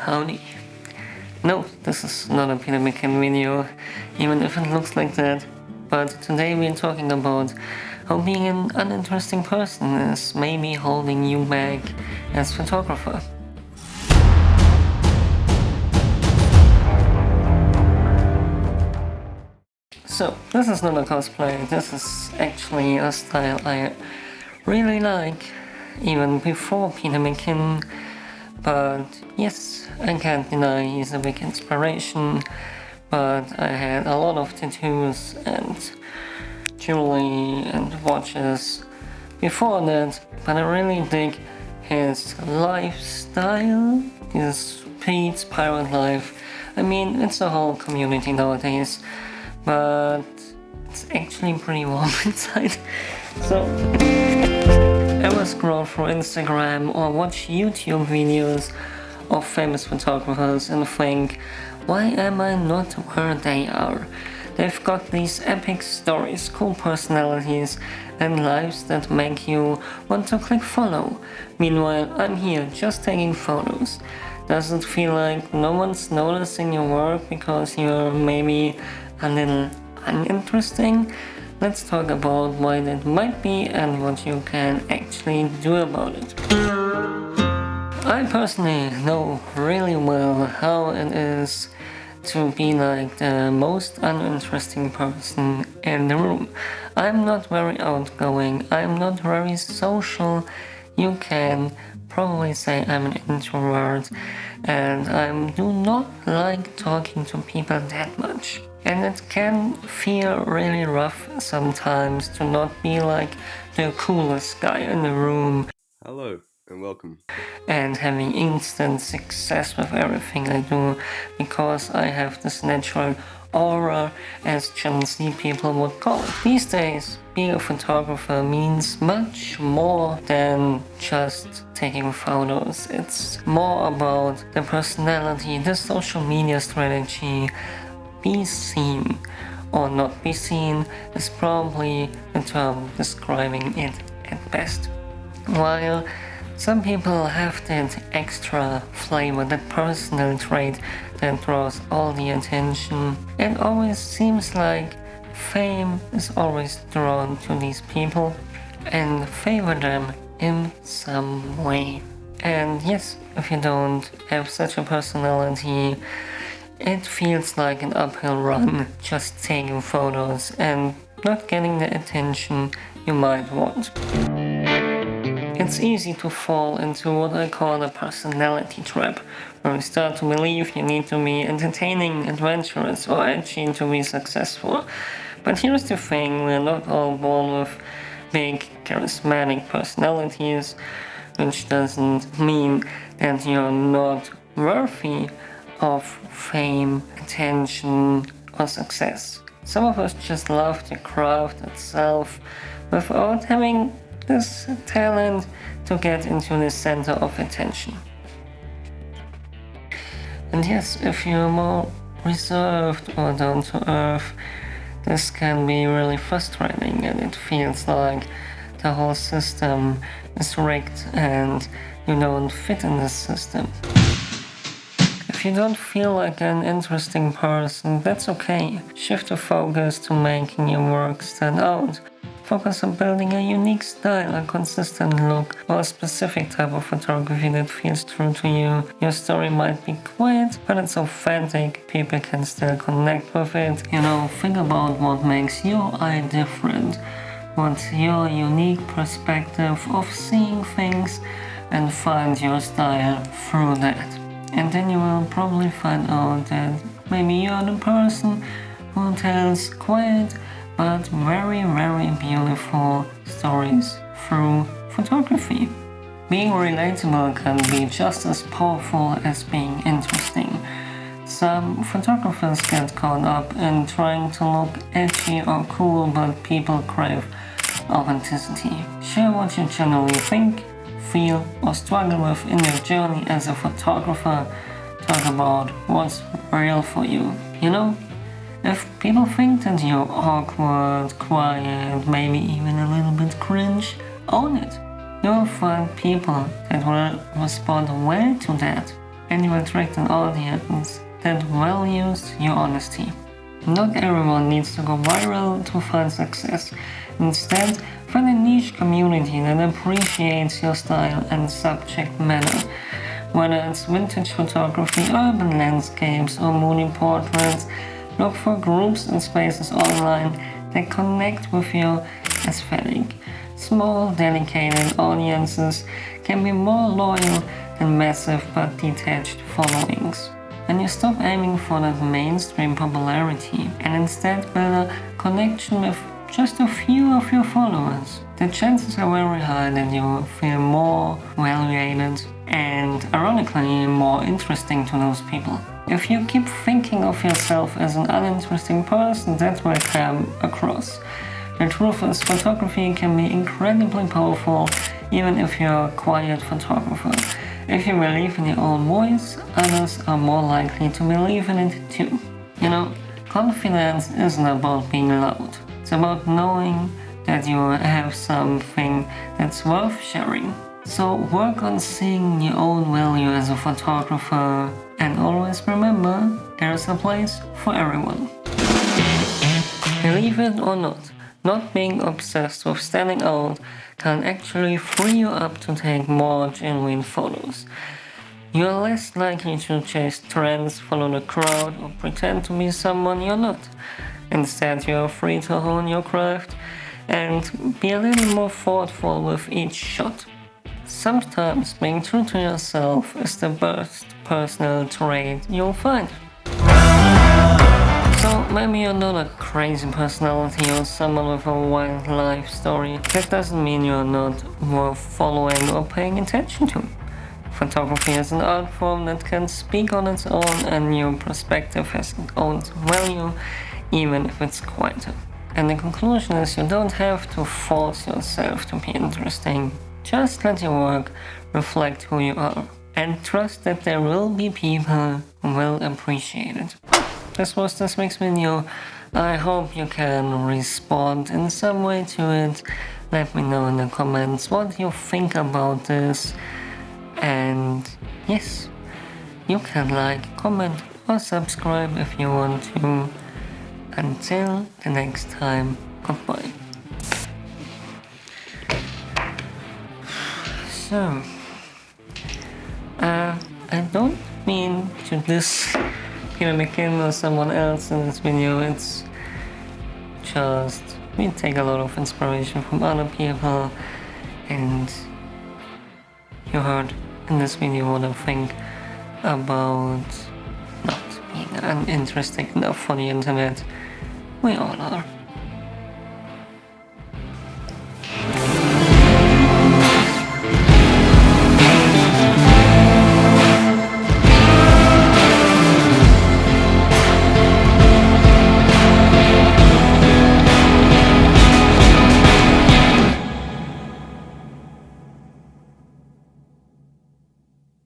Howdy. No, this is not a Peter McKinnon video, even if it looks like that. But today we're talking about how being an uninteresting person is maybe holding you back as a photographer. So, this is not a cosplay, this is actually a style I really like, even before Peter McKinnon. But yes, I can't deny he's a big inspiration, but I had a lot of tattoos and jewelry and watches before that, but I really dig his lifestyle, his Pete's pirate life. I mean, it's a whole community nowadays, but it's actually pretty warm inside. So ever scroll through Instagram or watch YouTube videos of famous photographers and think, why am I not where they are? They've got these epic stories, cool personalities, and lives that make you want to click follow. Meanwhile, I'm here just taking photos. Does it feel like no one's noticing your work because you're maybe a little uninteresting? Let's talk about why that might be and what you can actually do about it. I personally know really well how it is to be like the most uninteresting person in the room. I'm not very outgoing, I'm not very social. You can probably say I'm an introvert, and I do not like talking to people that much. And it can feel really rough sometimes to not be like the coolest guy in the room. Hello and welcome. And having instant success with everything I do because I have this natural aura, as Gen Z people would call it. These days, being a photographer means much more than just taking photos. It's more about the personality, the social media strategy. Be seen or not be seen is probably the term describing it at best. While some people have that extra flavor, that personal trait that draws all the attention, it always seems like fame is always drawn to these people and favor them in some way. And yes, if you don't have such a personality, it feels like an uphill run just taking photos and not getting the attention you might want. It's easy to fall into what I call a personality trap, where you start to believe you need to be entertaining, adventurous, or edgy to be successful. But here's the thing, we're not all born with big, charismatic personalities, which doesn't mean that you're not worthy of fame, attention, or success. Some of us just love the craft itself without having this talent to get into the center of attention. And yes, if you're more reserved or down to earth, this can be really frustrating and it feels like the whole system is rigged and you don't fit in this system. If you don't feel like an interesting person, that's okay. Shift the focus to making your work stand out. Focus on building a unique style, a consistent look, or a specific type of photography that feels true to you. Your story might be quiet, but it's authentic. People can still connect with it. Think about what makes your eye different. What's your unique perspective of seeing things, and find your style through that. And then you will probably find out that maybe you're the person who tells quiet but very, very beautiful stories through photography. Being relatable can be just as powerful as being interesting. Some photographers get caught up in trying to look edgy or cool, but people crave authenticity. Share what you generally think, feel, or struggle with in your journey as a photographer. Talk about what's real for you. If people think that you're awkward, quiet, maybe even a little bit cringe, own it. You'll find people that will respond well to that. and you attract an audience that values your honesty. Not everyone needs to go viral to find success. Instead, find a niche community that appreciates your style and subject matter. Whether it's vintage photography, urban landscapes, or moody portraits, look for groups and spaces online that connect with your aesthetic. Small, dedicated audiences can be more loyal than massive but detached followings. When you stop aiming for that mainstream popularity and instead build a connection with just a few of your followers, the chances are very high that you will feel more valued and, ironically, more interesting to those people. If you keep thinking of yourself as an uninteresting person, that will come across. The truth is, photography can be incredibly powerful even if you're a quiet photographer. If you believe in your own voice, others are more likely to believe in it too. You know, confidence isn't about being loud. It's about knowing that you have something that's worth sharing. So work on seeing your own value as a photographer, and always remember, there's a place for everyone. Believe it or not being obsessed with standing out can actually free you up to take more genuine photos. You are less likely to chase trends, follow the crowd, or pretend to be someone you're not. Instead, you are free to hone your craft and be a little more thoughtful with each shot. Sometimes being true to yourself is the best personal trait you'll find. So maybe you're not a crazy personality or someone with a wild life story. That doesn't mean you're not worth following or paying attention to. Photography is an art form that can speak on its own, and your perspective has its own value, even if it's quieter. And the conclusion is, you don't have to force yourself to be interesting. Just let your work reflect who you are, and trust that there will be people who will appreciate it. This was this week's video. I hope you can respond in some way to it. Let me know in the comments what you think about this. And yes, you can like, comment, or subscribe if you want to. Until the next time, goodbye. So, I don't mean to diss Peter McKinnon or someone else in this video. It's just we take a lot of inspiration from other people, and you heard in this video what I think about not being uninteresting enough for the internet. We all are.